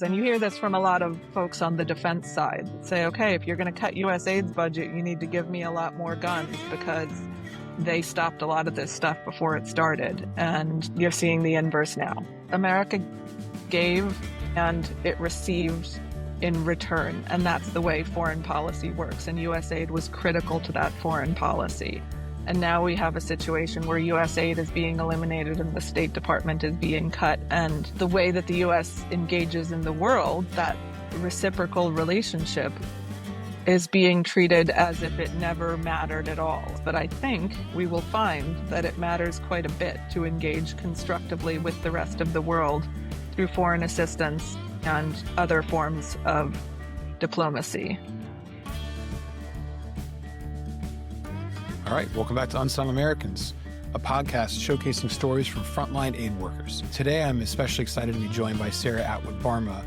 And you hear this from a lot of folks on the defense side. Say, okay, if you're going to cut USAID's budget, you need to give me a lot more guns because they stopped a lot of this stuff before it started. And you're seeing the inverse now. America gave and it received in return. And that's the way foreign policy works. And USAID was critical to that foreign policy. And now we have a situation where USAID is being eliminated and the State Department is being cut. And the way that the US engages in the world, that reciprocal relationship, is being treated as if it never mattered at all. But I think we will find that it matters quite a bit to engage constructively with the rest of the world through foreign assistance and other forms of diplomacy. All right, welcome back to Unsung Americans, a podcast showcasing stories from frontline aid workers. Today, I'm especially excited to be joined by Sarah Atwood Barma,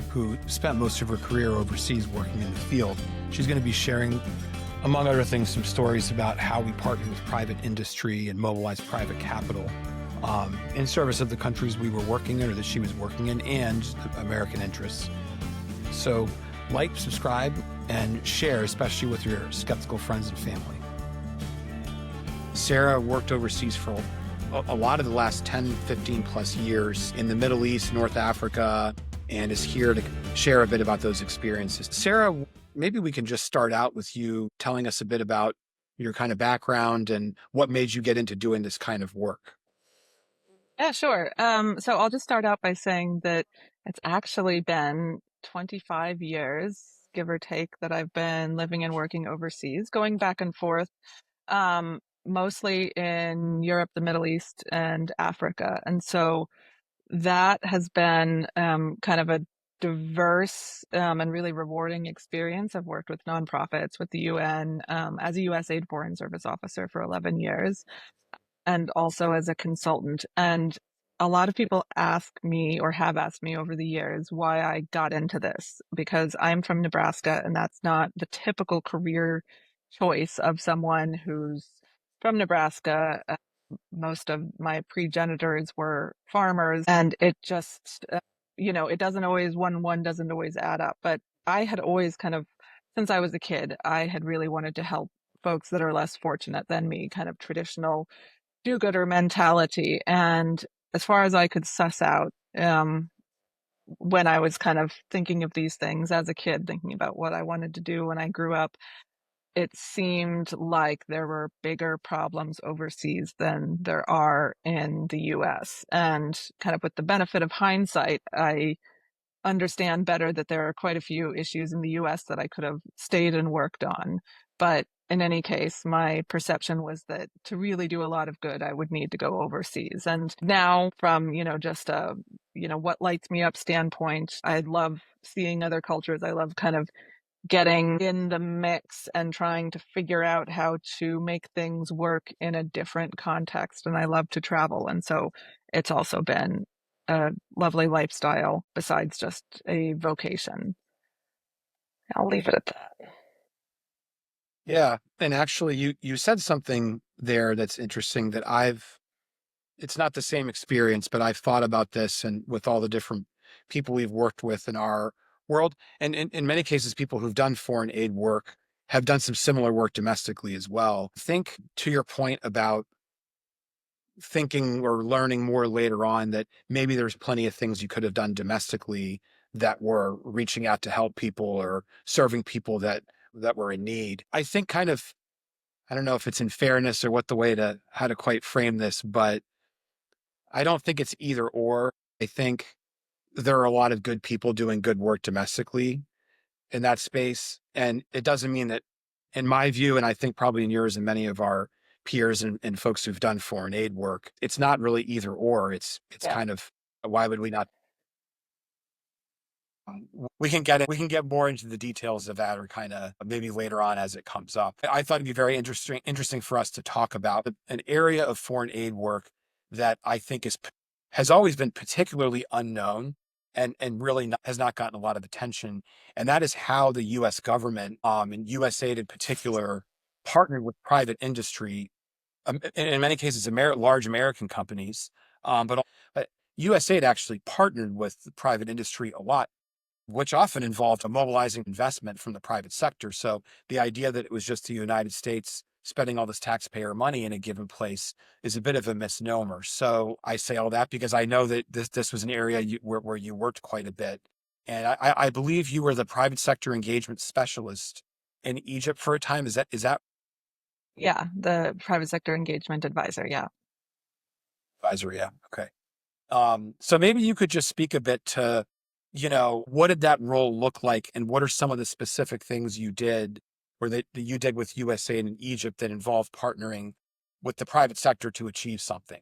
who spent most of her career overseas working in the field. She's going to be sharing, among other things, some stories about how we partner with private industry and mobilize private capital in service of the countries we were working in or that she was working in and American interests. So like, subscribe, and share, especially with your skeptical friends and family. Sarah worked overseas for a lot of the last 10, 15 plus years in the Middle East, North Africa, and is here to share a bit about those experiences. Sarah, maybe we can just start out with you telling us a bit about your kind of background and what made you get into doing this kind of work. Yeah, sure. So I'll just start out by saying that it's actually been 25 years, give or take, that I've been living and working overseas, going back and forth. Mostly in Europe, the Middle East, and Africa. And so that has been kind of a diverse and really rewarding experience. I've worked with nonprofits, with the UN, as a USAID Foreign Service officer for 11 years, and also as a consultant. And a lot of people ask me or have asked me over the years why I got into this, because I'm from Nebraska and that's not the typical career choice of someone who's from Nebraska. Most of my progenitors were farmers, and it just, it doesn't always, one doesn't always add up. But I had always kind of, since I was a kid, I had really wanted to help folks that are less fortunate than me, kind of traditional do-gooder mentality. And as far as I could suss out, when I was kind of thinking of these things as a kid, thinking about what I wanted to do when I grew up, it seemed like there were bigger problems overseas than there are in the US. And kind of with the benefit of hindsight, I understand better that there are quite a few issues in the US that I could have stayed and worked on. But in any case, my perception was that to really do a lot of good, I would need to go overseas. And now from, just a, what lights me up standpoint, I love seeing other cultures. I love kind of getting in the mix and trying to figure out how to make things work in a different context. And I love to travel. And so it's also been a lovely lifestyle besides just a vocation. I'll leave it at that. Yeah. And actually, you said something there that's interesting that it's not the same experience, but I've thought about this and with all the different people we've worked with in our world. And in many cases, people who've done foreign aid work have done some similar work domestically as well. Think to your point about thinking or learning more later on that maybe there's plenty of things you could have done domestically that were reaching out to help people or serving people that were in need. I think kind of, I don't know if it's in fairness or how to quite frame this, but I don't think it's either or. I think there are a lot of good people doing good work domestically in that space. And it doesn't mean that, in my view, and I think probably in yours and many of our peers and folks who've done foreign aid work, it's not really either or. It's kind of, why would we not? We can get more into the details of that or kind of maybe later on as it comes up. I thought it'd be very interesting for us to talk about an area of foreign aid work that I think has always been particularly unknown and really has not gotten a lot of attention. And that is how the US government, and USAID in particular, partnered with private industry, in many cases, large American companies. But USAID actually partnered with the private industry a lot which often involved a mobilizing investment from the private sector. So the idea that it was just the United States spending all this taxpayer money in a given place is a bit of a misnomer. So I say all that because I know that this was an area where you worked quite a bit. And I believe you were the private sector engagement specialist in Egypt for a time. Is that Yeah, the private sector engagement advisor. Yeah. advisory? Yeah. Okay. So maybe you could just speak a bit to, what did that role look like, and what are some of the specific things you did, or that you did with USAID in Egypt that involved partnering with the private sector to achieve something?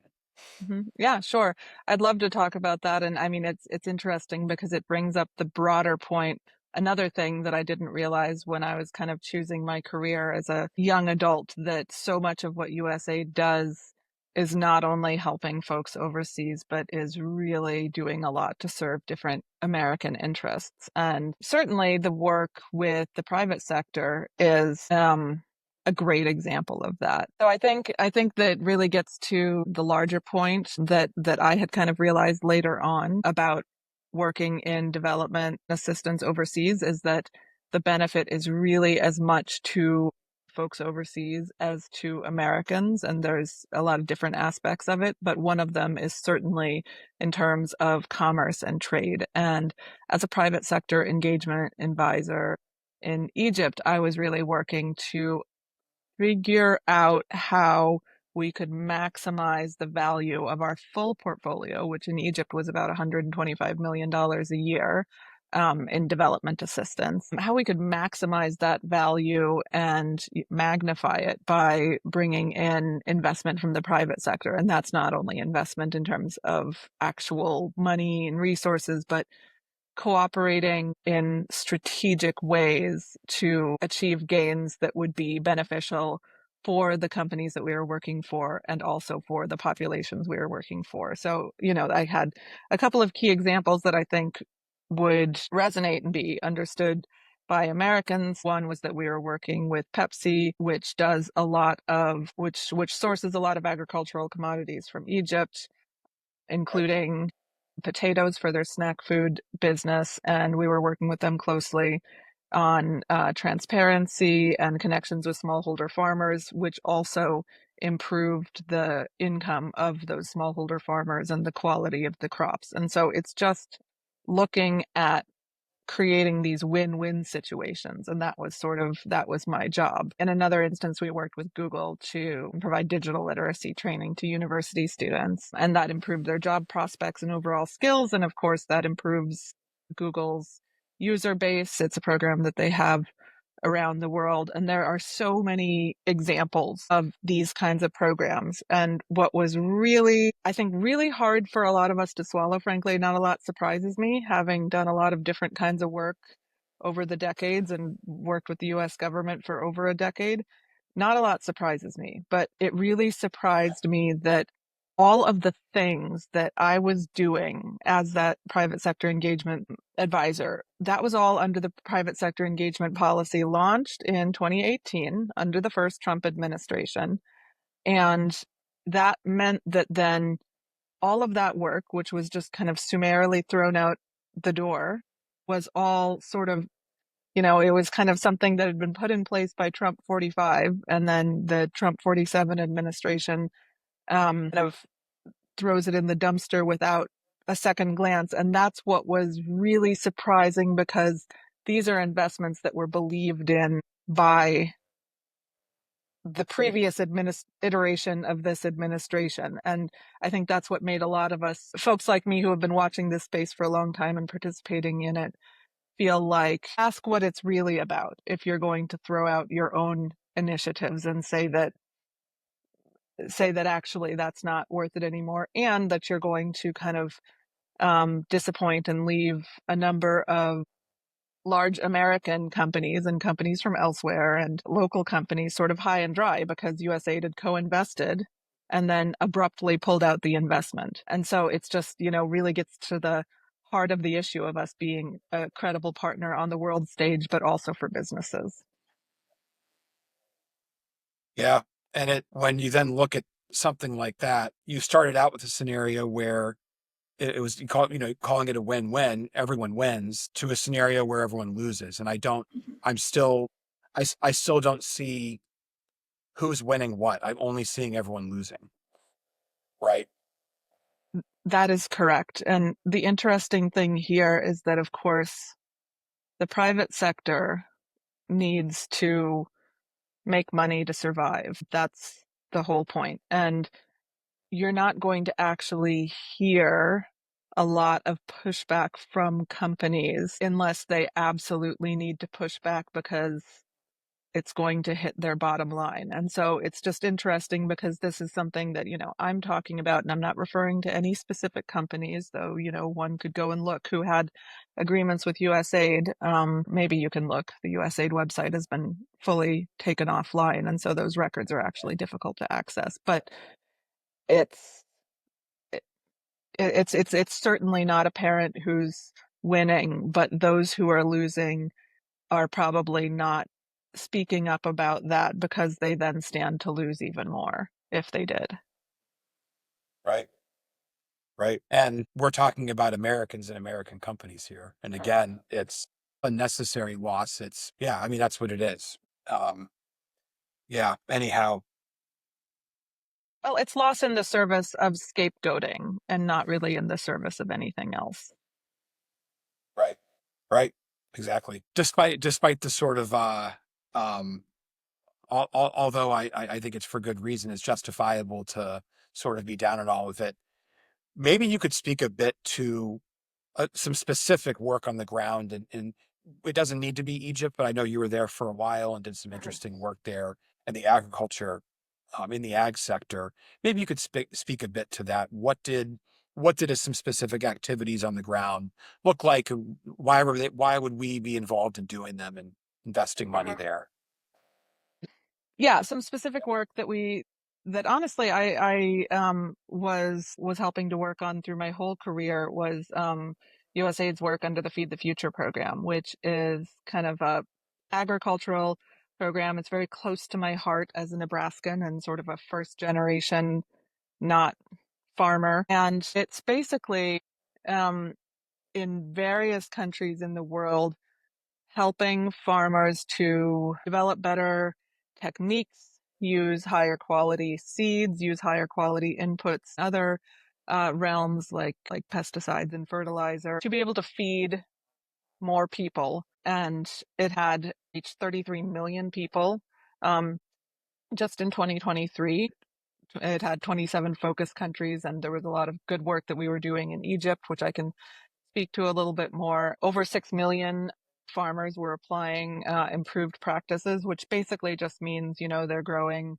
Yeah, sure. I'd love to talk about that. And I mean, it's interesting because it brings up the broader point. Another thing that I didn't realize when I was kind of choosing my career as a young adult, that so much of what USA does is not only helping folks overseas, but is really doing a lot to serve different American interests. And certainly the work with the private sector is a great example of that. So I think that really gets to the larger point that I had kind of realized later on about working in development assistance overseas, is that the benefit is really as much to folks overseas as to Americans, and there's a lot of different aspects of it, but one of them is certainly in terms of commerce and trade. And as a private sector engagement advisor in Egypt, I was really working to figure out how we could maximize the value of our full portfolio, which in Egypt was about $125 million a year, in development assistance, how we could maximize that value and magnify it by bringing in investment from the private sector. And that's not only investment in terms of actual money and resources, but cooperating in strategic ways to achieve gains that would be beneficial for the companies that we were working for and also for the populations we were working for. So, I had a couple of key examples that I think would resonate and be understood by Americans. One was that we were working with Pepsi, which does a lot of which sources a lot of agricultural commodities from Egypt, including potatoes for their snack food business. And we were working with them closely on transparency and connections with smallholder farmers, which also improved the income of those smallholder farmers and the quality of the crops. And so it's just looking at creating these win-win situations, and that was my job. In another instance, we worked with Google to provide digital literacy training to university students, and that improved their job prospects and overall skills, and of course that improves Google's user base. It's a program that they have around the world. And there are so many examples of these kinds of programs. And what was really, I think, really hard for a lot of us to swallow, frankly, not a lot surprises me, having done a lot of different kinds of work over the decades and worked with the US government for over a decade. Not a lot surprises me, but it really surprised me that all of the things that I was doing as that private sector engagement advisor, that was all under the private sector engagement policy launched in 2018 under the first Trump administration. And that meant that then all of that work, which was just kind of summarily thrown out the door, was all sort of, it was kind of something that had been put in place by Trump 45, and then the Trump 47 administration kind of throws it in the dumpster without a second glance. And that's what was really surprising, because these are investments that were believed in by the previous iteration of this administration. And I think that's what made a lot of us, folks like me who have been watching this space for a long time and participating in it, feel like ask what it's really about if you're going to throw out your own initiatives and say that actually that's not worth it anymore, and that you're going to kind of disappoint and leave a number of large American companies and companies from elsewhere and local companies sort of high and dry, because USAID had co-invested and then abruptly pulled out the investment. And so it's just, really gets to the heart of the issue of us being a credible partner on the world stage, but also for businesses. Yeah. And when you then look at something like that, you started out with a scenario where it was calling it a win-win, everyone wins, to a scenario where everyone loses. And I'm still, I still don't see who's winning what. I'm only seeing everyone losing. Right. That is correct. And the interesting thing here is that, of course, the private sector needs to make money to survive. That's the whole point. And you're not going to actually hear a lot of pushback from companies unless they absolutely need to push back because it's going to hit their bottom line. And so it's just interesting because this is something that, I'm talking about, and I'm not referring to any specific companies, though, one could go and look who had agreements with USAID. Maybe you can look. The USAID website has been fully taken offline, and so those records are actually difficult to access. But it's it's certainly not a parent who's winning, but those who are losing are probably not speaking up about that because they then stand to lose even more if they did. Right. Right. And we're talking about Americans and American companies here. And again, it's a necessary loss. It's, yeah, I mean, that's what it is. Um, yeah. Anyhow, Well, it's lost in the service of scapegoating and not really in the service of anything else. right. Right. Exactly. Despite the sort of, um, although I think it's for good reason, it's justifiable to sort of be down on all of it. Maybe you could speak a bit to some specific work on the ground, and it doesn't need to be Egypt, but I know you were there for a while and did some interesting work there in the agriculture, in the ag sector. Maybe you could speak a bit to that. What did some specific activities on the ground look like? And why would we be involved in doing them and investing money there? Yeah, some specific work that honestly I was helping to work on through my whole career was USAID's work under the Feed the Future program, which is kind of a agricultural program. It's very close to my heart as a Nebraskan and sort of a first generation not farmer. And it's basically um, in various countries in the world helping farmers to develop better techniques, use higher quality seeds, use higher quality inputs, other realms like pesticides and fertilizer to be able to feed more people. And it had reached 33 million people just in 2023. It had 27 focus countries, and there was a lot of good work that we were doing in Egypt, which I can speak to a little bit more. Over 6 million farmers were applying improved practices, which basically just means, they're growing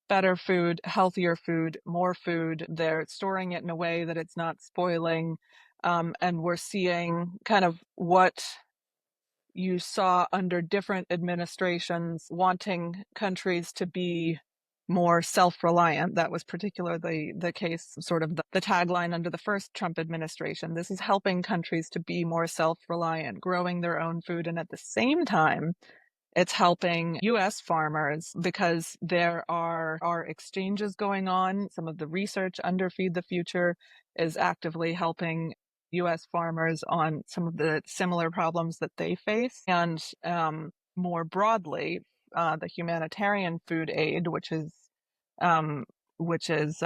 better food, healthier food, more food. They're storing it in a way that it's not spoiling. And we're seeing kind of what you saw under different administrations wanting countries to be more self-reliant. That was particularly the case, sort of the tagline under the first Trump administration. This is helping countries to be more self-reliant, growing their own food, and at the same time, it's helping US farmers because there are exchanges going on. Some of the research under Feed the Future is actively helping US farmers on some of the similar problems that they face. And more broadly, the humanitarian food aid, um, which is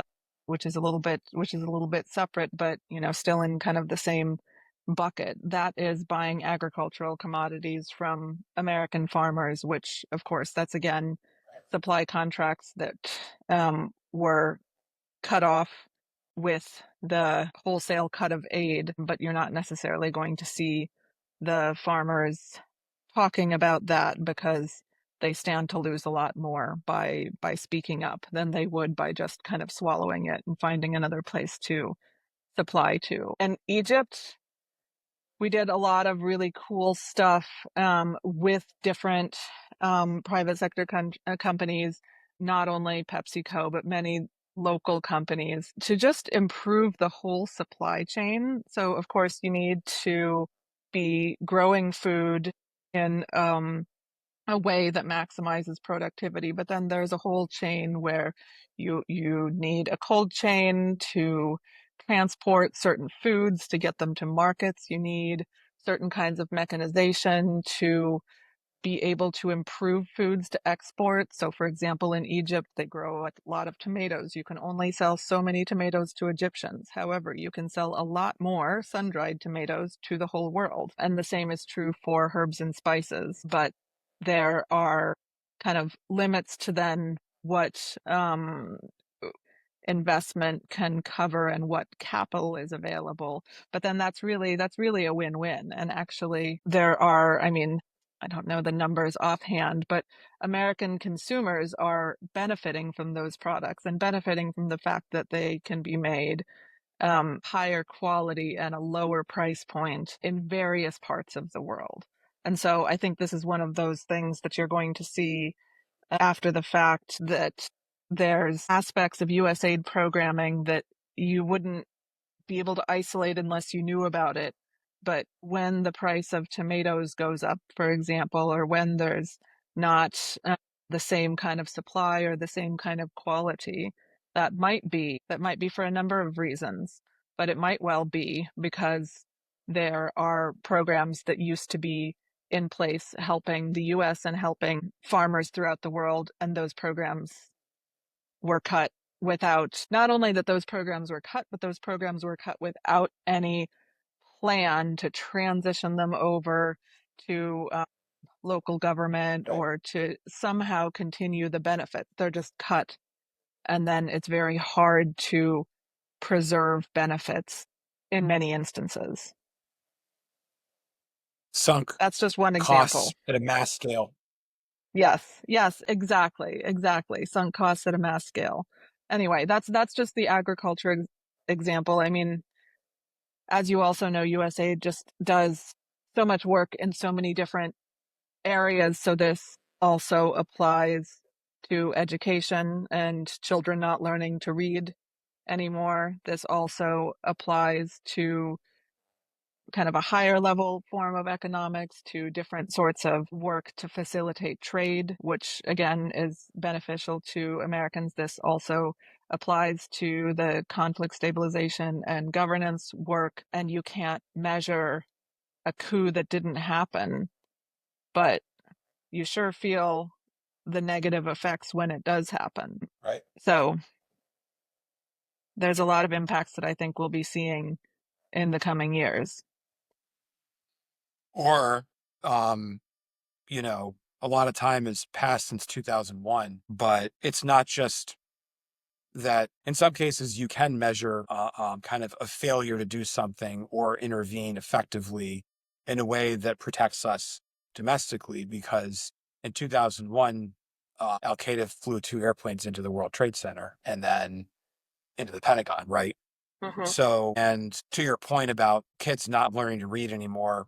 which is a little bit separate, but still in kind of the same bucket. That is buying agricultural commodities from American farmers, which, of course, that's again supply contracts that were cut off with the wholesale cut of aid, but you're not necessarily going to see the farmers talking about that because they stand to lose a lot more by speaking up than they would by just kind of swallowing it and finding another place to supply to. And Egypt, we did a lot of really cool stuff with different private sector companies, not only PepsiCo, but many local companies to just improve the whole supply chain. So, of course, you need to be growing food in a way that maximizes productivity. But then there's a whole chain where you need a cold chain to transport certain foods to get them to markets. You need certain kinds of mechanization to be able to improve foods to export. So, for example, in Egypt, they grow a lot of tomatoes. You can only sell so many tomatoes to Egyptians. However, you can sell a lot more sun-dried tomatoes to the whole world. And the same is true for herbs and spices. But there are kind of limits to then what investment can cover and what capital is available. But then that's really a win-win. And actually there are, I mean, I don't know the numbers offhand, but American consumers are benefiting from those products and benefiting from the fact that they can be made higher quality and a lower price point in various parts of the world. And so I think this is one of those things that you're going to see after the fact, that there's aspects of USAID programming that you wouldn't be able to isolate unless you knew about it. But when the price of tomatoes goes up, for example, or when there's not the same kind of supply or the same kind of quality, that might be for a number of reasons, but it might well be because there are programs that used to be in place helping the US and helping farmers throughout the world, and those programs were cut without, not only that those programs were cut, but those programs were cut without any plan to transition them over to local government Right. or to somehow continue the benefit. They're just cut. And then it's very hard to preserve benefits in many instances. Sunk That's just one costs example. at a mass scale. Yes, yes, exactly, exactly. Sunk costs at a mass scale. Anyway, that's just the agriculture example. I mean, as you also know, USAID just does so much work in so many different areas. So this also applies to education and children not learning to read anymore. This also applies to kind of a higher level form of economics, to different sorts of work to facilitate trade, which again is beneficial to Americans. This also applies to the conflict stabilization and governance work. And you can't measure a coup that didn't happen, but you sure feel the negative effects when it does happen. Right. So there's a lot of impacts that I think we'll be seeing in the coming years. Or, um, a lot of time has passed since 2001, but it's not just that. In some cases you can measure kind of a failure to do something or intervene effectively in a way that protects us domestically, because in 2001, Al Qaeda flew two airplanes into the World Trade Center and then into the Pentagon, right? Mm-hmm. So, and to your point about kids not learning to read anymore,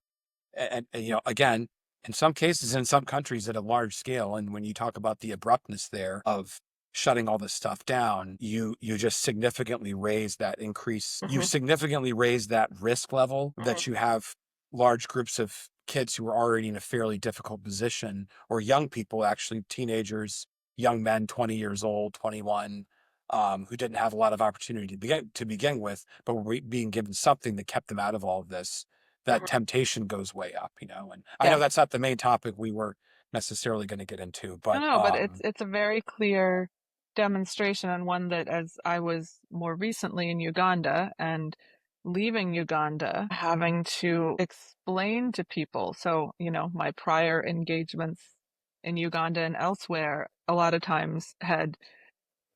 again, in some cases, in some countries at a large scale, and when you talk about the abruptness there of shutting all this stuff down, you just significantly raise that increase. You Mm-hmm. significantly raise that risk level Mm-hmm. that you have large groups of kids who are already in a fairly difficult position, or young people, actually teenagers, young men, 20 years old, 21, who didn't have a lot of opportunity to begin with, but were being given something that kept them out of all of this. That Mm-hmm. temptation goes way up, and I know Yeah. that's not the main topic we were necessarily going to get into, No, but no, but it's a very clear demonstration, and one that, as I was more recently in Uganda and leaving Uganda, having to explain to people. So, my prior engagements in Uganda and elsewhere a lot of times had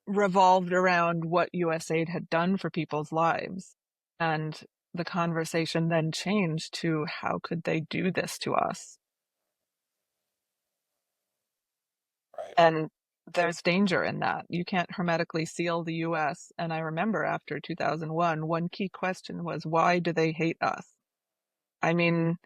revolved around what USAID had done for people's lives. And the conversation then changed to, how could they do this to us? right. And there's danger in that. You can't hermetically seal the US. And I remember after 2001, one key question was, why do they hate us? I mean,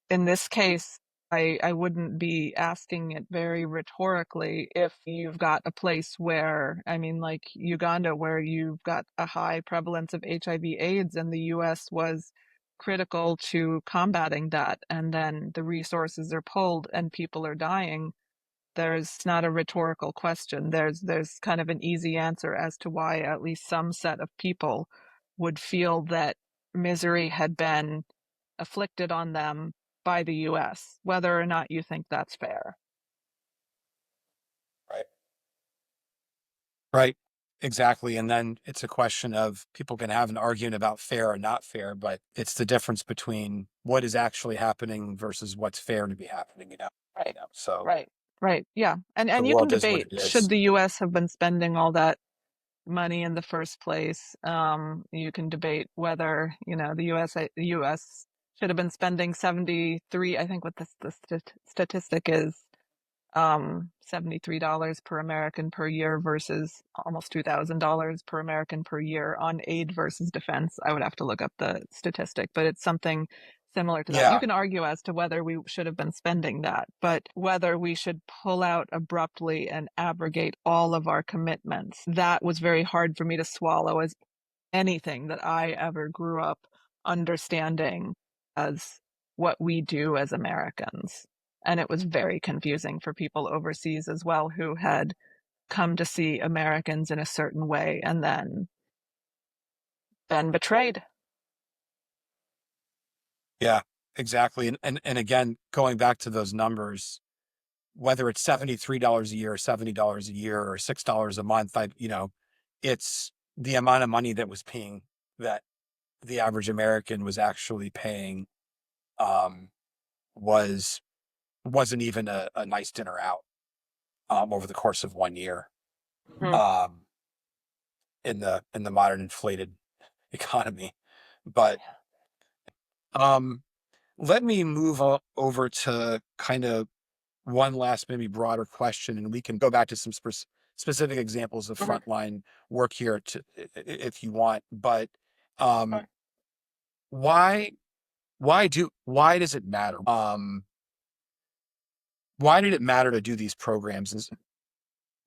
in this case, I wouldn't be asking it very rhetorically. If you've got a place where, I mean, like Uganda, where you've got a high prevalence of HIV/AIDS, and the US was critical to combating that, and then the resources are pulled and people are dying, there's not a rhetorical question. There's kind of an easy answer as to why at least some set of people would feel that misery had been afflicted on them by the US, whether or not you think that's fair. Right. Right. Exactly. And then it's a question of people can have an argument about fair or not fair, but it's the difference between what is actually happening versus what's fair to be happening, Right. So Right. Right. Yeah. the And you can world is what debate, it should is. the US have been spending all that money in the first place? You can debate whether, the US should have been spending 73, I think what the statistic is, $73 per American per year versus almost $2,000 per American per year on aid versus defense. I would have to look up the statistic, but it's something similar to that. You Yeah. can argue as to whether we should have been spending that, but whether we should pull out abruptly and abrogate all of our commitments, that was very hard for me to swallow as anything that I ever grew up understanding as what we do as Americans. And it was very confusing for people overseas as well who had come to see Americans in a certain way and then been betrayed. Yeah, exactly. And again, going back to those numbers, whether it's $73 a year or $70 a year or $6 a month, it's the amount of money that was paying that the average American was actually paying um was wasn't even a nice dinner out over the course of 1 year Hmm. um in the modern inflated economy. But um let me move over to kind of one last, maybe broader question, and we can go back to some specific examples of Mhm. frontline work here if you want. But Sure. um, why why does it matter? Why did it matter to do these programs? And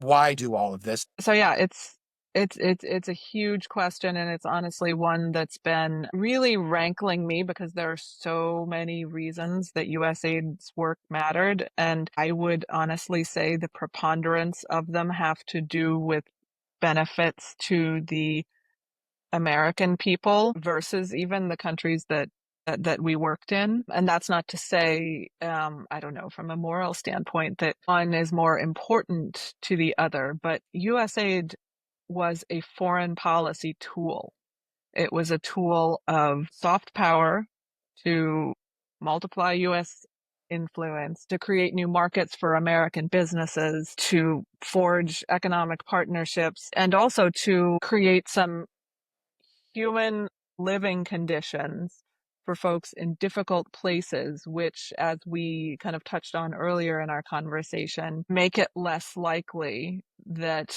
why do all of this? So yeah, it's a huge question, and it's honestly one that's been really rankling me because there are so many reasons that USAID's work mattered, and I would honestly say the preponderance of them have to do with benefits to the American people versus even the countries that we worked in. And that's not to say, I don't know, from a moral standpoint, that one is more important to the other, but USAID was a foreign policy tool. It was a tool of soft power to multiply US influence, to create new markets for American businesses, to forge economic partnerships, and also to create some human living conditions for folks in difficult places, which, as we kind of touched on earlier in our conversation, make it less likely that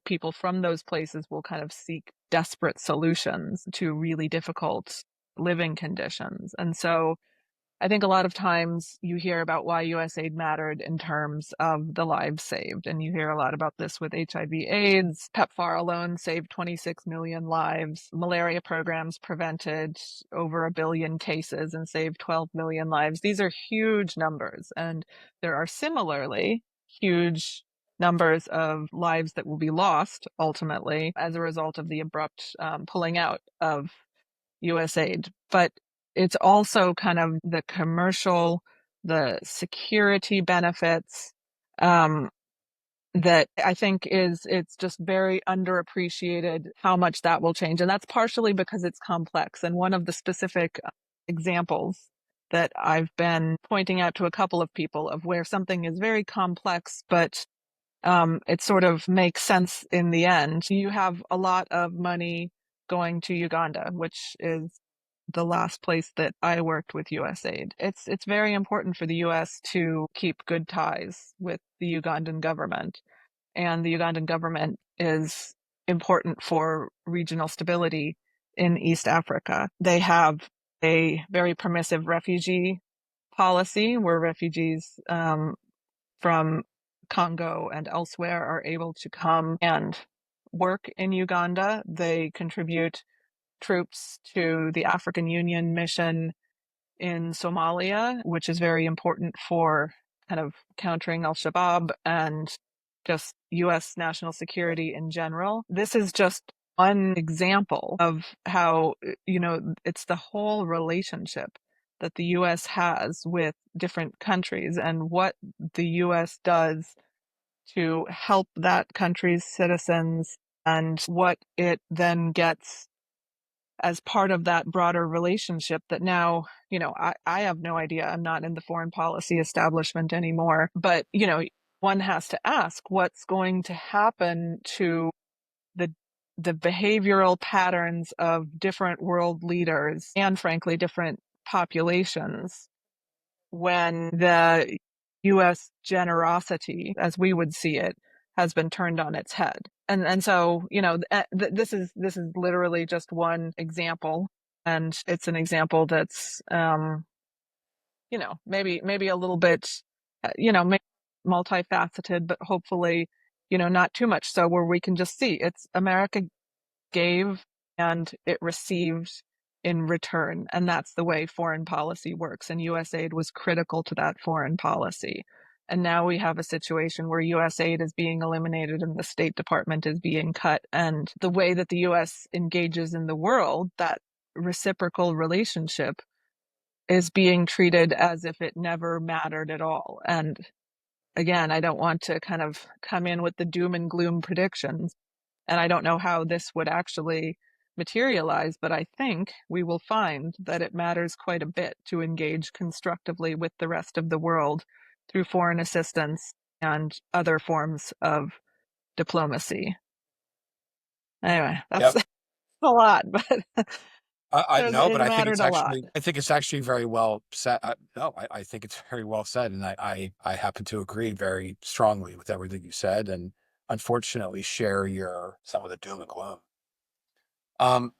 people from those places will kind of seek desperate solutions to really difficult living conditions. And so I think a lot of times you hear about why USAID mattered in terms of the lives saved. And you hear a lot about this with HIV/AIDS. PEPFAR alone saved 26 million lives. Malaria programs prevented over 1 billion cases and saved 12 million lives. These are huge numbers. And there are similarly huge numbers of lives that will be lost ultimately as a result of the abrupt pulling out of USAID. But it's also kind of the commercial, the security benefits um, that I think it's just very underappreciated how much that will change. And that's partially because it's complex. And one of the specific examples that I've been pointing out to a couple of people of where something is very complex, but it sort of makes sense in the end. You have a lot of money going to Uganda, which is the last place that I worked with USAID. It's very important for the US to keep good ties with the Ugandan government, and the Ugandan government is important for regional stability in East Africa. They have a very permissive refugee policy where refugees from Congo and elsewhere are able to come and work in Uganda. They contribute troops to the African Union mission in Somalia, which is very important for kind of countering Al Shabaab and just US national security in general. This is just one example of how, it's the whole relationship that the US has with different countries and what the US does to help that country's citizens and what it then gets as part of that broader relationship that now, I have no idea. I'm not in the foreign policy establishment anymore. But, one has to ask what's going to happen to the the behavioral patterns of different world leaders and frankly different populations when the US generosity as we would see it has been turned on its head. And so, this is literally just one example, and it's an example that's maybe a little bit maybe multifaceted, but hopefully, not too much so where we can just see it's America gave and it received in return. And that's the way foreign policy works. And USAID was critical to that foreign policy. And now we have a situation where USAID is being eliminated and the State Department is being cut. And the way that the US engages in the world, that reciprocal relationship, is being treated as if it never mattered at all. And again, I don't want to kind of come in with the doom and gloom predictions, and I don't know how this would actually materialize, but I think we will find that it matters quite a bit to engage constructively with the rest of the world through foreign assistance and other forms of diplomacy. Anyway, that's Yep. a lot, but I no, but it mattered a lot. I think it's actually very well said. No, I think it's very well said, and I happen to agree very strongly with everything you said, and unfortunately share your some of the doom and gloom. Um,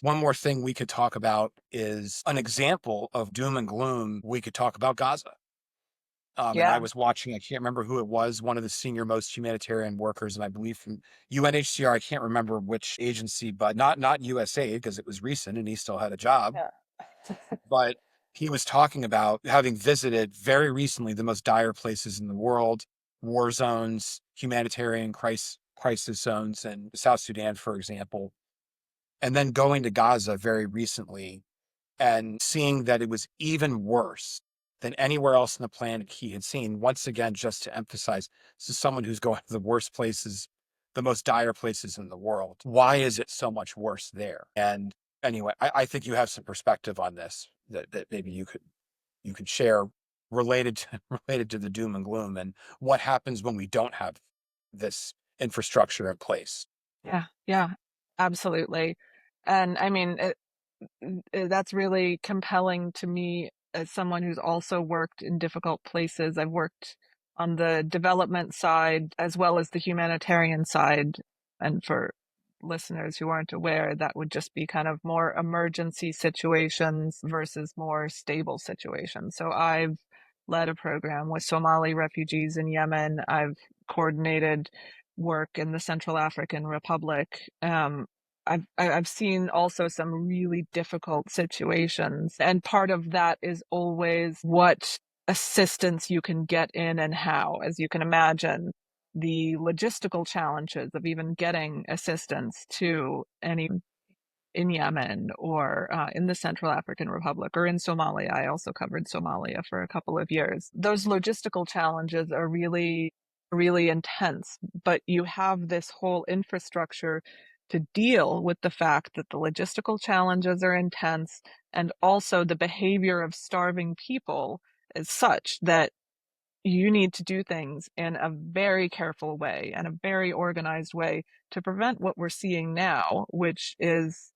One more thing we could talk about is an example of doom and gloom. We could talk about Gaza. And I Yeah, was watching, I can't remember who it was, one of the senior most humanitarian workers, and I believe from UNHCR, I can't remember which agency, but not USAID because it was recent and he still had a job. yeah, But he was talking about having visited very recently the most dire places in the world, war zones, humanitarian crisis zones, and South Sudan, for example, and then going to Gaza very recently and seeing that it was even worse than anywhere else on the planet he had seen. Once again, just to emphasize, this is someone who's going to the worst places, the most dire places in the world. Why is it so much worse there? And anyway, I think you have some perspective on this that maybe you could share related to related to the doom and gloom and what happens when we don't have this infrastructure in place. yeah, yeah, absolutely. And I mean, that's really compelling to me as someone who's also worked in difficult places. I've worked on the development side as well as the humanitarian side. And for listeners who aren't aware, that would just be kind of more emergency situations versus more stable situations. So I've led a program with Somali refugees in Yemen. I've coordinated work in the Central African Republic. I've seen also some really difficult situations, and part of that is always what assistance you can get in and how. As you can imagine, the logistical challenges of even getting assistance to any in Yemen or in the Central African Republic or in Somalia. I also covered Somalia for a couple of years. Those logistical challenges are really, really intense, but you have this whole infrastructure to deal with the fact that the logistical challenges are intense and also the behavior of starving people is such that you need to do things in a very careful way and a very organized way to prevent what we're seeing now, which is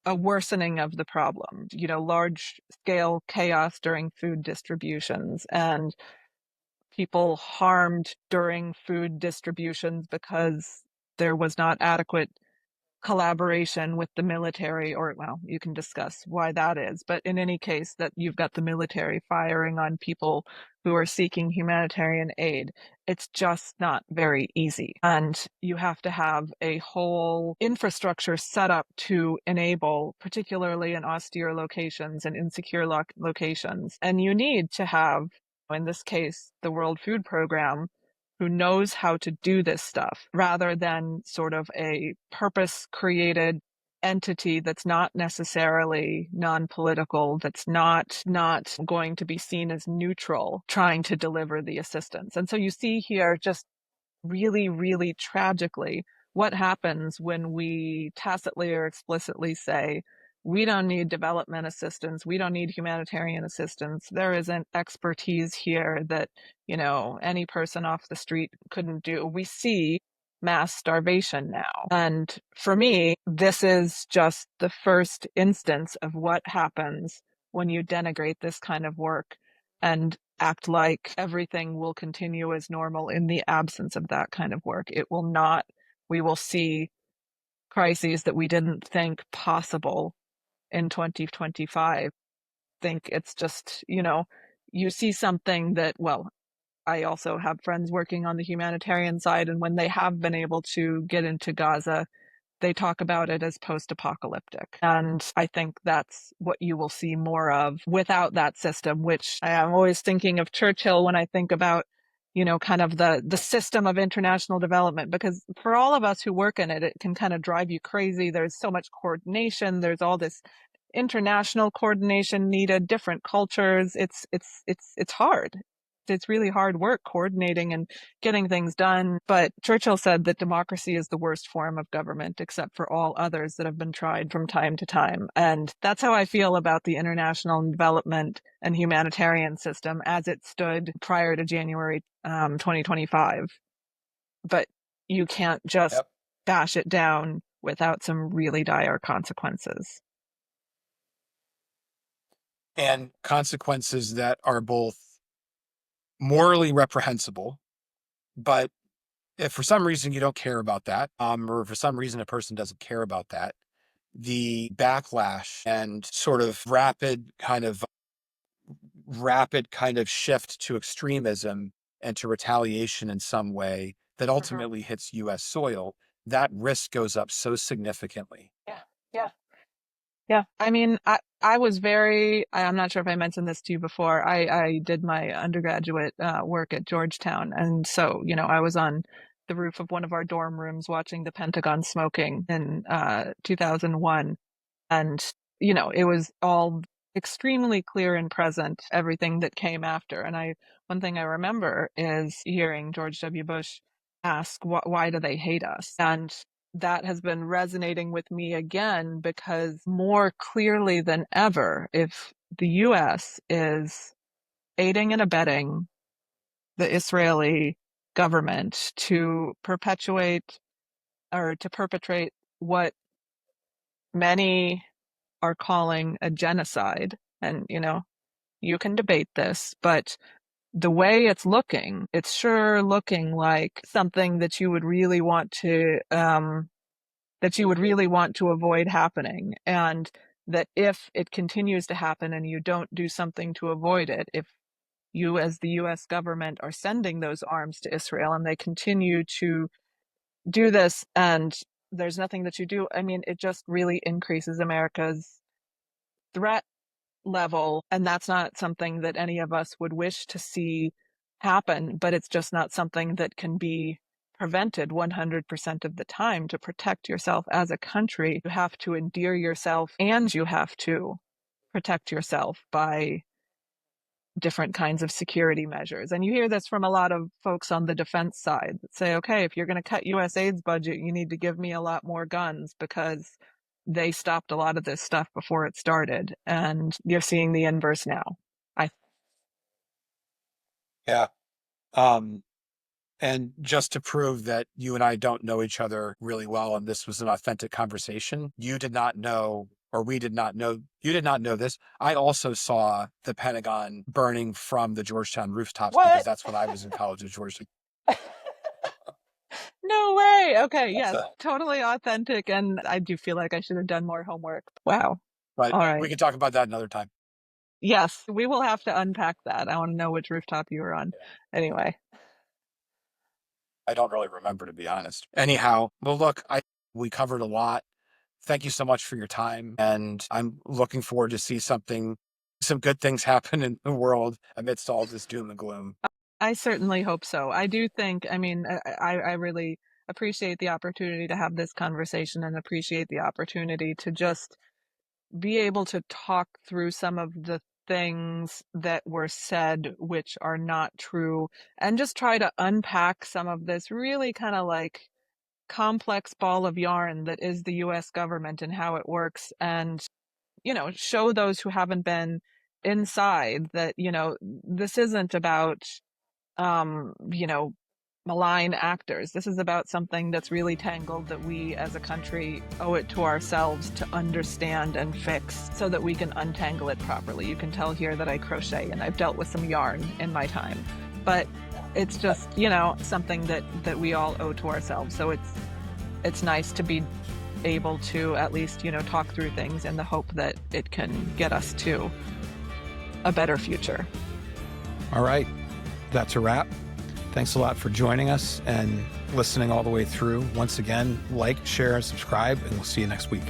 a worsening of the problem, large scale chaos during food distributions and people harmed during food distributions because there was not adequate collaboration with the military, or well, you can discuss why that is, but in any case that you've got the military firing on people who are seeking humanitarian aid, it's just not very easy, and you have to have a whole infrastructure set up to enable, particularly in austere locations and insecure locations, and you need to have, in this case, the World Food Program who knows how to do this stuff rather than sort of a purpose created entity that's not necessarily non-political, that's not going to be seen as neutral, trying to deliver the assistance. And so you see here just really, really tragically what happens when we tacitly or explicitly say, we don't need development assistance, we don't need humanitarian assistance. There isn't expertise here that, any person off the street couldn't do. We see mass starvation now. And for me, this is just the first instance of what happens when you denigrate this kind of work and act like everything will continue as normal in the absence of that kind of work. It will not. We will see crises that we didn't think possible in 2025. Think it's just, you see something that, well, I also have friends working on the humanitarian side, and when they have been able to get into Gaza, they talk about it as post-apocalyptic. And I think that's what you will see more of without that system, which I am always thinking of Churchill when I think about, kind of the system of international development, because for all of us who work in it, it can kind of drive you crazy. There's so much coordination. There's all this international coordination needed, different cultures. It's hard. It's really hard work coordinating and getting things done. But Churchill said that democracy is the worst form of government, except for all others that have been tried from time to time. And that's how I feel about the international development and humanitarian system as it stood prior to January 2025. But you can't just Yep. bash it down without some really dire consequences. And consequences that are both morally reprehensible, but if for some reason you don't care about that, or for some reason a person doesn't care about that, the backlash and sort of rapid kind of shift to extremism and to retaliation in some way that Mhm. ultimately hits US soil, that risk goes up so significantly. Yeah, yeah. Yeah, I mean, I was I'm not sure if I mentioned this to you before. I did my undergraduate work at Georgetown. And so, I was on the roof of one of our dorm rooms watching the Pentagon smoking in 2001. And, it was all extremely clear and present, everything that came after. And one thing I remember is hearing George W. Bush ask, why do they hate us? And that has been resonating with me again because more clearly than ever, if the US is aiding and abetting the Israeli government to perpetuate or to perpetrate what many are calling a genocide. And, you can debate this, but the way it's looking, it's sure looking like something that you would really want to avoid happening. And that if it continues to happen and you don't do something to avoid it, if you as the US government are sending those arms to Israel and they continue to do this and there's nothing that you do, I mean, it just really increases America's threat level. And that's not something that any of us would wish to see happen, but it's just not something that can be prevented 100% of the time. To protect yourself as a country, you have to endear yourself and you have to protect yourself by different kinds of security measures. And you hear this from a lot of folks on the defense side that say, okay, if you're going to cut USAID's budget, you need to give me a lot more guns because they stopped a lot of this stuff before it started. And you're seeing the inverse now. I Yeah. Um, and just to prove that you and I don't know each other really well, and this was an authentic conversation, you did not know, or we did not know, you did not know this. I also saw the Pentagon burning from the Georgetown rooftops because What? that's when I was in college at Georgetown. No way. Okay, That's yes, a, totally authentic. And I do feel like I should have done more homework. Wow. but All we right. can talk about that another time. Yes, we will have to unpack that. I want to know which rooftop you were on. Anyway. I don't really remember, to be honest. Anyhow, well, look, we covered a lot. Thank you so much for your time, and I'm looking forward to see some good things happen in the world amidst all this doom and gloom. I certainly hope so. I do think, I mean, I really appreciate the opportunity to have this conversation and appreciate the opportunity to just be able to talk through some of the things that were said which are not true and just try to unpack some of this really kind of like complex ball of yarn that is the US government and how it works, and show those who haven't been inside that this isn't about malign actors. This is about something that's really tangled that we as a country owe it to ourselves to understand and fix so that we can untangle it properly. You can tell here that I crochet and I've dealt with some yarn in my time. But it's just, something that we all owe to ourselves. So it's nice to be able to at least, talk through things in the hope that it can get us to a better future. All right. That's a wrap. Thanks a lot for joining us and listening all the way through. Once again, like, share, and subscribe, and we'll see you next week.